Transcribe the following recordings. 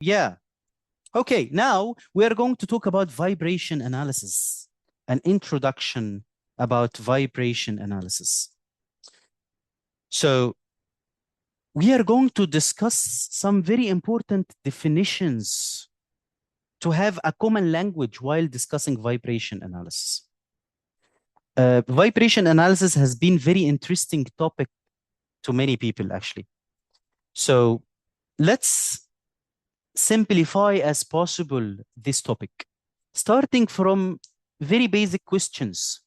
Yeah. Okay, now we are going to talk about vibration analysis, an introduction about vibration analysis. So we are going to discuss some very important definitions to have a common language while discussing vibration analysis. Vibration analysis has been very interesting topic to many people actually. So let's simplify as possible this topic, starting from very basic questions.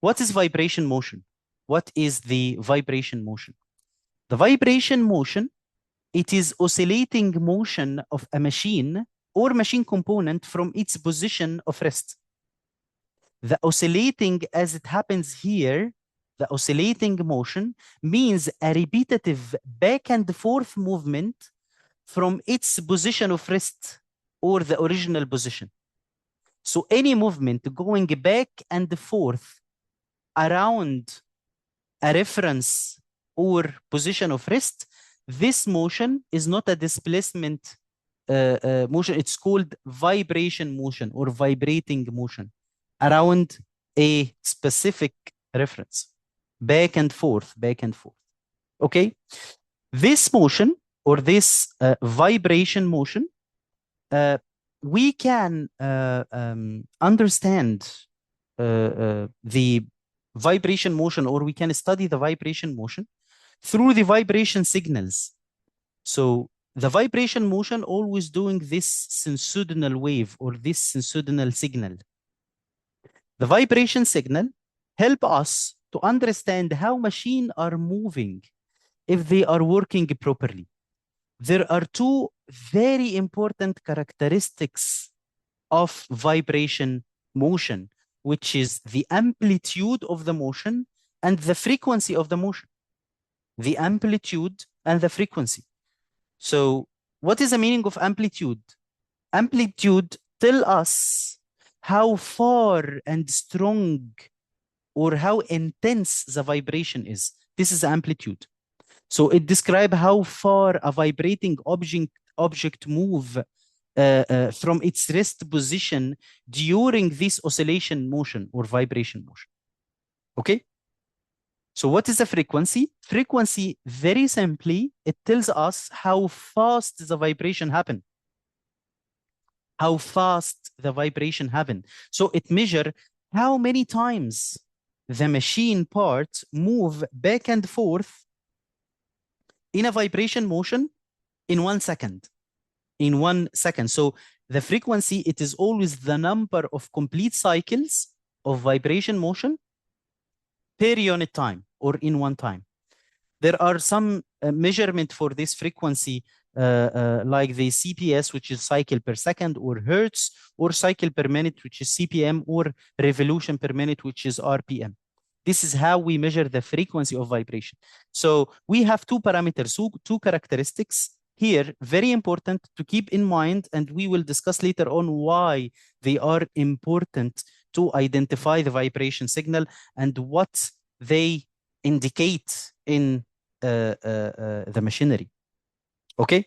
What is vibration motion? What is the vibration motion? The vibration motion, it is oscillating motion of a machine or machine component from its position of rest. The oscillating, as it happens here, the oscillating motion means a repetitive back and forth movement from its position of rest or the original position. So any movement going back and forth around a reference or position of rest, this motion is not a displacement motion. It's called vibration motion or vibrating motion around a specific reference, back and forth, back and forth. Okay, this motion or this vibration motion, we can understand the vibration motion, or we can study the vibration motion through the vibration signals. So the vibration motion always doing this sinusoidal wave or this sinusoidal signal. The vibration signal help us to understand how machines are moving if they are working properly. There are two very important characteristics of vibration motion, which is the amplitude of the motion and the frequency of the motion. The amplitude and the frequency. So what is the meaning of amplitude? Amplitude tell us how far and strong or how intense the vibration is. This is amplitude. So it describes how far a vibrating object move from its rest position during this oscillation motion or vibration motion. Okay? So what is the frequency? Frequency, very simply, it tells us how fast the vibration happen. How fast the vibration happen. So it measures how many times the machine parts move back and forth in a vibration motion in 1 second. In 1 second. So the frequency, it is always the number of complete cycles of vibration motion per unit time or in one time. There are some measurement for this frequency like the CPS, which is cycle per second, or Hertz, or cycle per minute, which is CPM, or revolution per minute, which is RPM. This is how we measure the frequency of vibration. So we have two parameters, two characteristics here, very important to keep in mind, and we will discuss later on why they are important to identify the vibration signal and what they indicate in the machinery. Okay,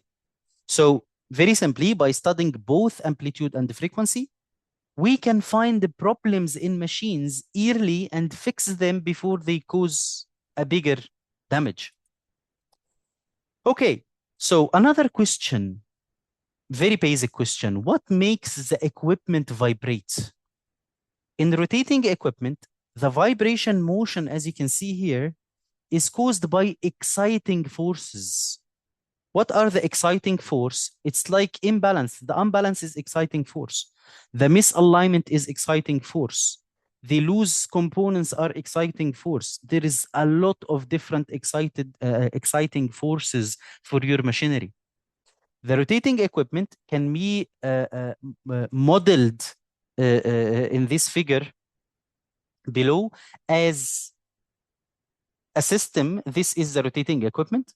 so very simply, by studying both amplitude and frequency, we can find the problems in machines early and fix them before they cause a bigger damage. Okay, so another question, very basic question. What makes the equipment vibrate? In rotating equipment, the vibration motion, as you can see here, is caused by exciting forces. What are the exciting force? It's like imbalance. The unbalance is exciting force. The misalignment is exciting force. The loose components are exciting force. There is a lot of different exciting forces for your machinery. The rotating equipment can be modeled in this figure below as a system. This is the rotating equipment.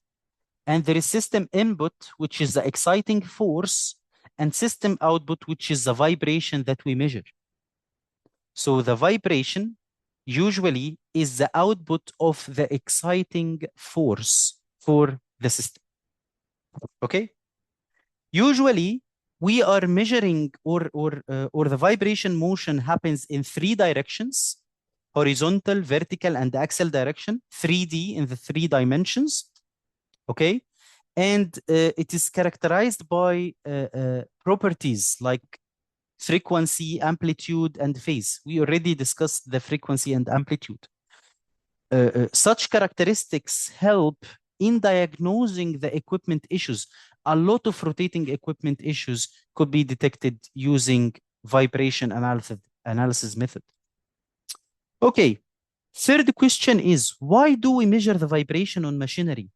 And there is system input, which is the exciting force, and system output, which is the vibration that we measure. So the vibration usually is the output of the exciting force for the system. Okay? Usually, we are measuring or the vibration motion happens in three directions: horizontal, vertical, and axial direction, 3D in the three dimensions. Okay. And it is characterized by properties like frequency, amplitude, and phase. We already discussed the frequency and amplitude. Such characteristics help in diagnosing the equipment issues. A lot of rotating equipment issues could be detected using vibration analysis method. Okay, third question is, why do we measure the vibration on machinery?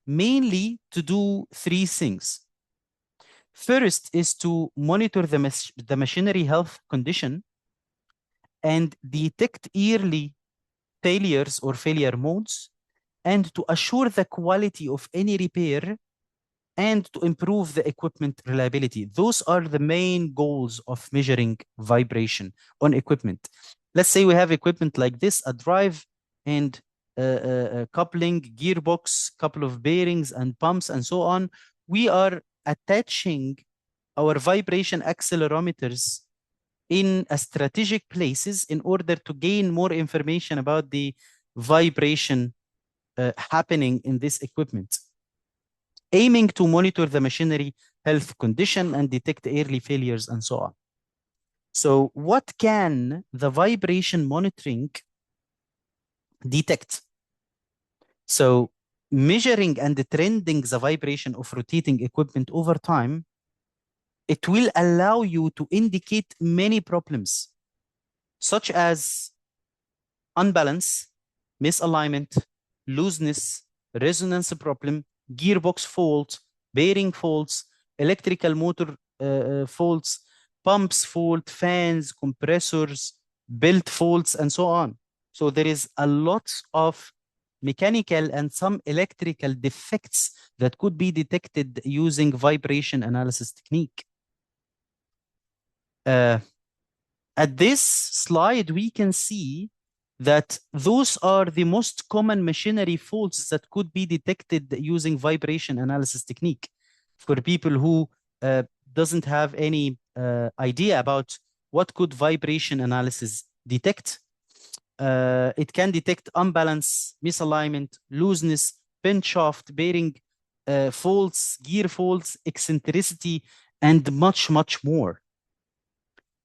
Mainly to do three things. First is to monitor the machinery health condition and detect early failures or failure modes, and to assure the quality of any repair and to improve the equipment reliability. Those are the main goals of measuring vibration on equipment. Let's say we have equipment like this, a drive and a coupling, gearbox, couple of bearings and pumps and so on. We are attaching our vibration accelerometers in a strategic places in order to gain more information about the vibration happening in this equipment, aiming to monitor the machinery health condition and detect early failures and so on. So what can the vibration monitoring detect? So measuring and trending the vibration of rotating equipment over time, it will allow you to indicate many problems, such as unbalance, misalignment, looseness, resonance problem, gearbox fault, bearing faults, electrical motor faults, pumps fault, fans, compressors, belt faults, and so on. So there is a lot of mechanical and some electrical defects that could be detected using vibration analysis technique. At this slide, we can see that those are the most common machinery faults that could be detected using vibration analysis technique. For people who doesn't have any idea about what could vibration analysis detect, it can detect unbalance, misalignment, looseness, pin shaft, bearing faults, gear faults, eccentricity, and much, much more.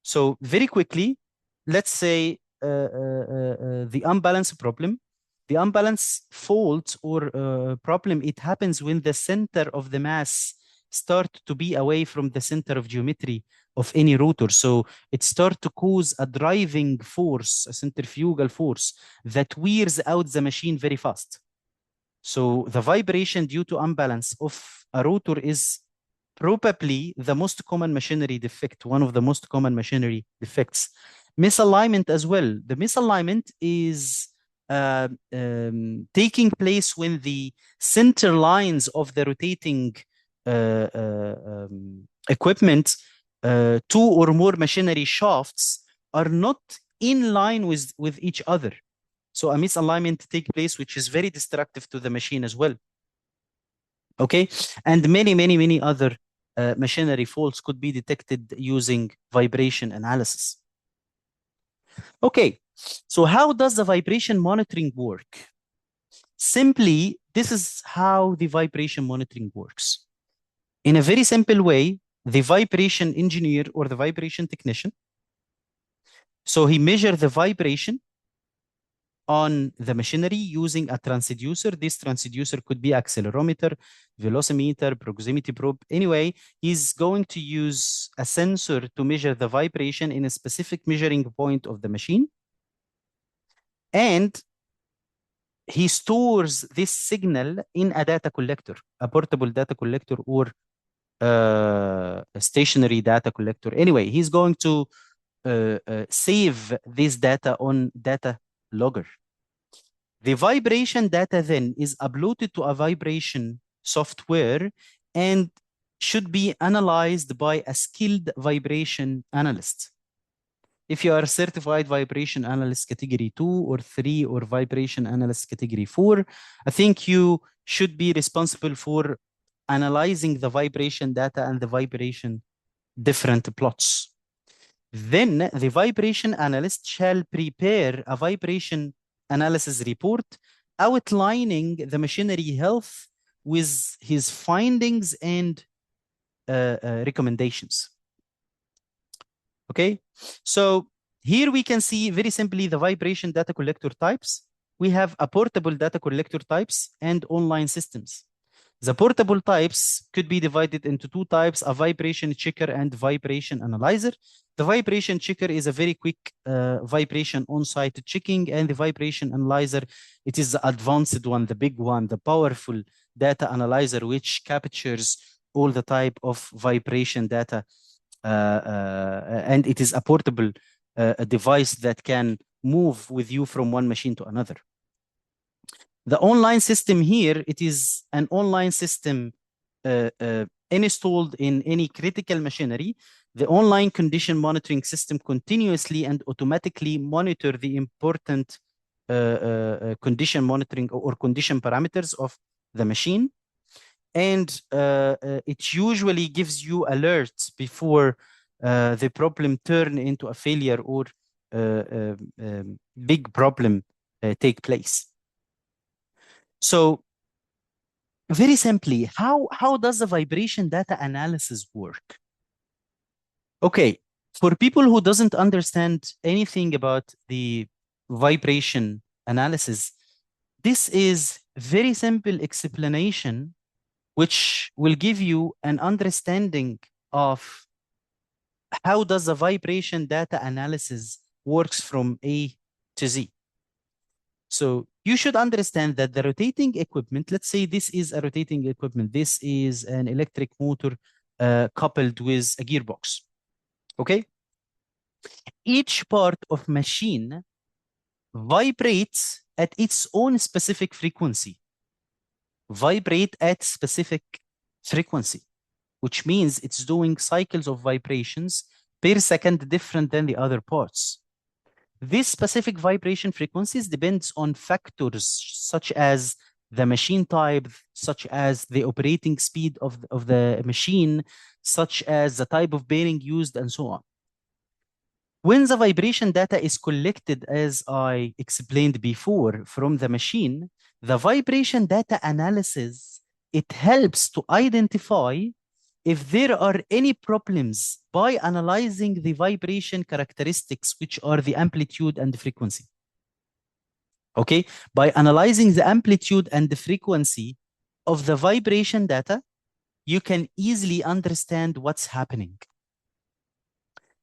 So very quickly, let's say the unbalance problem. The unbalance fault or problem, it happens when the center of the mass start to be away from the center of geometry of any rotor. So it starts to cause a driving force, a centrifugal force that wears out the machine very fast. So the vibration due to unbalance of a rotor is probably the most common machinery defect, one of the most common machinery defects. Misalignment as well. The misalignment is taking place when the center lines of the rotating equipment, two or more machinery shafts, are not in line with each other. So a misalignment takes place, which is very destructive to the machine as well. Okay, and many other machinery faults could be detected using vibration analysis. Okay, so how does the vibration monitoring work? Simply, this is how the vibration monitoring works. In a very simple way, the vibration engineer or the vibration technician, so he measures the vibration on the machinery using a transducer. This transducer could be accelerometer, velocimeter, proximity probe. Anyway, he's going to use a sensor to measure the vibration in a specific measuring point of the machine. And he stores this signal in a data collector, a portable data collector or a stationary data collector. Anyway, he's going to save this data on data logger. The vibration data then is uploaded to a vibration software and should be analyzed by a skilled vibration analyst. If you are a certified vibration analyst category 2 or 3 or vibration analyst category 4, I think you should be responsible for analyzing the vibration data and the vibration different plots. Then the vibration analyst shall prepare a vibration analysis report outlining the machinery health with his findings and recommendations. Okay, so here we can see very simply the vibration data collector types. We have a portable data collector types and online systems. The portable types could be divided into two types, a vibration checker and vibration analyzer. The vibration checker is a very quick vibration on-site checking, and the vibration analyzer, it is the advanced one, the big one, the powerful data analyzer, which captures all the type of vibration data. And it is a portable a device that can move with you from one machine to another. The online system here, it is an online system installed in any critical machinery. The online condition monitoring system continuously and automatically monitor the important condition monitoring or condition parameters of the machine. And it usually gives you alerts before the problem turn into a failure or big problem take place. So very simply, how does the vibration data analysis work? Okay, for people who doesn't understand anything about the vibration analysis, this is very simple explanation which will give you an understanding of how does the vibration data analysis works from A to Z. So you should understand that the rotating equipment, let's say this is a rotating equipment, this is an electric motor coupled with a gearbox, okay? Each part of machine vibrates at its own specific frequency. Vibrate at specific frequency, which means it's doing cycles of vibrations per second different than the other parts. This specific vibration frequencies depends on factors such as the machine type, such as the operating speed of the machine, such as the type of bearing used, and so on. When the vibration data is collected, as I explained before, from the machine, the vibration data analysis, it helps to identify if there are any problems by analyzing the vibration characteristics, which are the amplitude and the frequency. Okay, by analyzing the amplitude and the frequency of the vibration data, you can easily understand what's happening.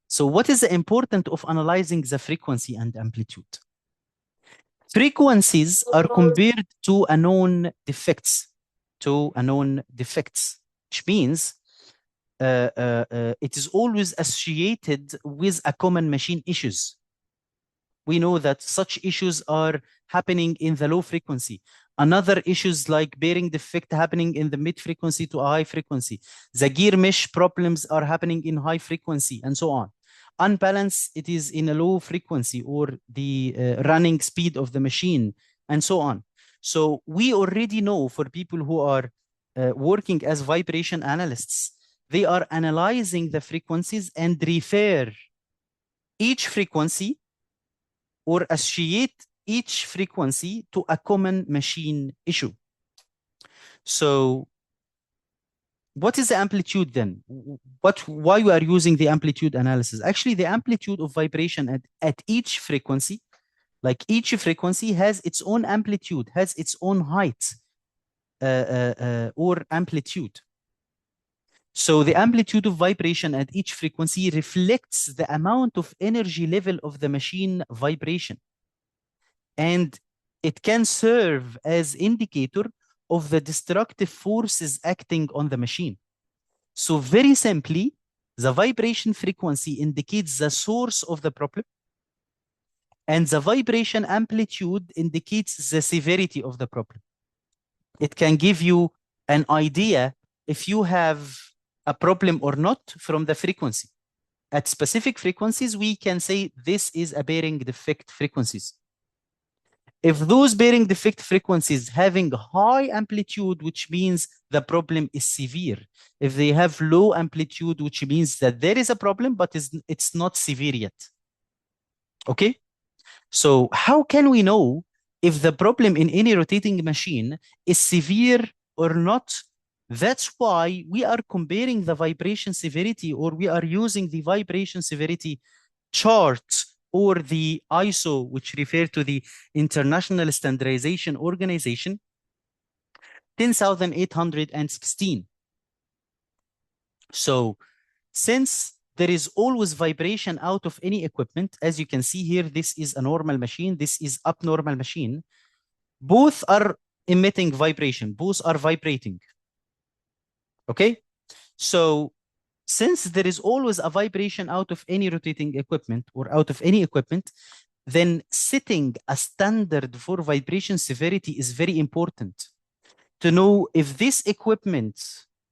So what is the importance of analyzing the frequency and amplitude? Frequencies are compared to a known defects, which means it is always associated with a common machine issues. We know that such issues are happening in the low frequency. Another issues like bearing defect happening in the mid frequency to a high frequency. The gear mesh problems are happening in high frequency, and so on. Unbalance, it is in a low frequency, or the running speed of the machine, and so on. So we already know, for people who are working as vibration analysts, they are analyzing the frequencies and refer each frequency or associate each frequency to a common machine issue. So what is the amplitude then? Why we are using the amplitude analysis? Actually, the amplitude of vibration at each frequency, like each frequency has its own amplitude, has its own height or amplitude. So the amplitude of vibration at each frequency reflects the amount of energy level of the machine vibration. And it can serve as indicator of the destructive forces acting on the machine. So very simply, the vibration frequency indicates the source of the problem, and the vibration amplitude indicates the severity of the problem. It can give you an idea if you have a problem or not from the frequency. At specific frequencies, we can say this is a bearing defect frequencies. If those bearing defect frequencies having high amplitude, which means the problem is severe. If they have low amplitude, which means that there is a problem, but it's not severe yet. Okay? So how can we know if the problem in any rotating machine is severe or not? That's why we are comparing the vibration severity, or we are using the vibration severity chart, or the ISO, which refer to the International Standardization Organization, 10,816. So since there is always vibration out of any equipment, as you can see here, this is a normal machine, this is abnormal machine. Both are emitting vibration, both are vibrating. Okay? So since there is always a vibration out of any rotating equipment or out of any equipment, then setting a standard for vibration severity is very important to know if this equipment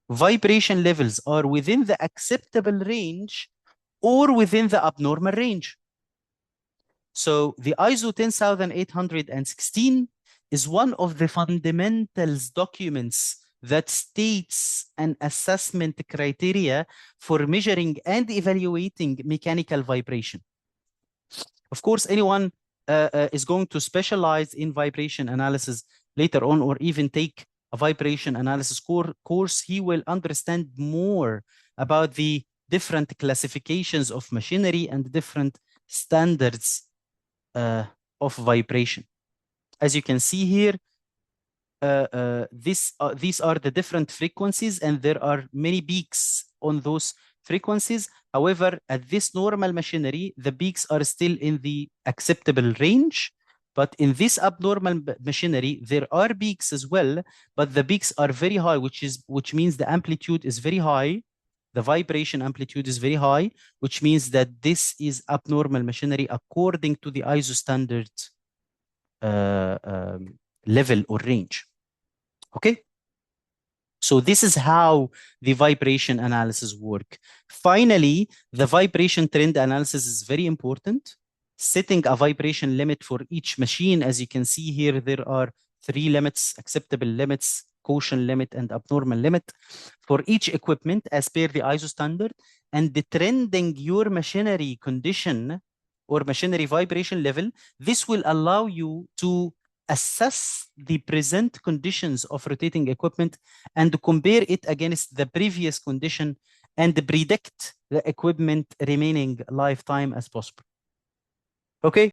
vibration levels are within the acceptable range or within the abnormal range. So the ISO 10816 is one of the fundamentals documents that states an assessment criteria for measuring and evaluating mechanical vibration. Of course, anyone is going to specialize in vibration analysis later on, or even take a vibration analysis course, he will understand more about the different classifications of machinery and different standards of vibration. As you can see here, these are the different frequencies, and there are many peaks on those frequencies. However, at this normal machinery, the peaks are still in the acceptable range. But in this abnormal machinery, there are peaks as well, but the peaks are very high, which means the amplitude is very high. The vibration amplitude is very high, which means that this is abnormal machinery according to the ISO standard level or range. Okay? So this is how the vibration analysis work. Finally, the vibration trend analysis is very important. Setting a vibration limit for each machine. As you can see here, there are 3 limits: acceptable limits, caution limit, and abnormal limit for each equipment as per the ISO standard, and the trending your machinery condition or machinery vibration level. This will allow you to assess the present conditions of rotating equipment and compare it against the previous condition and predict the equipment remaining lifetime as possible. Okay.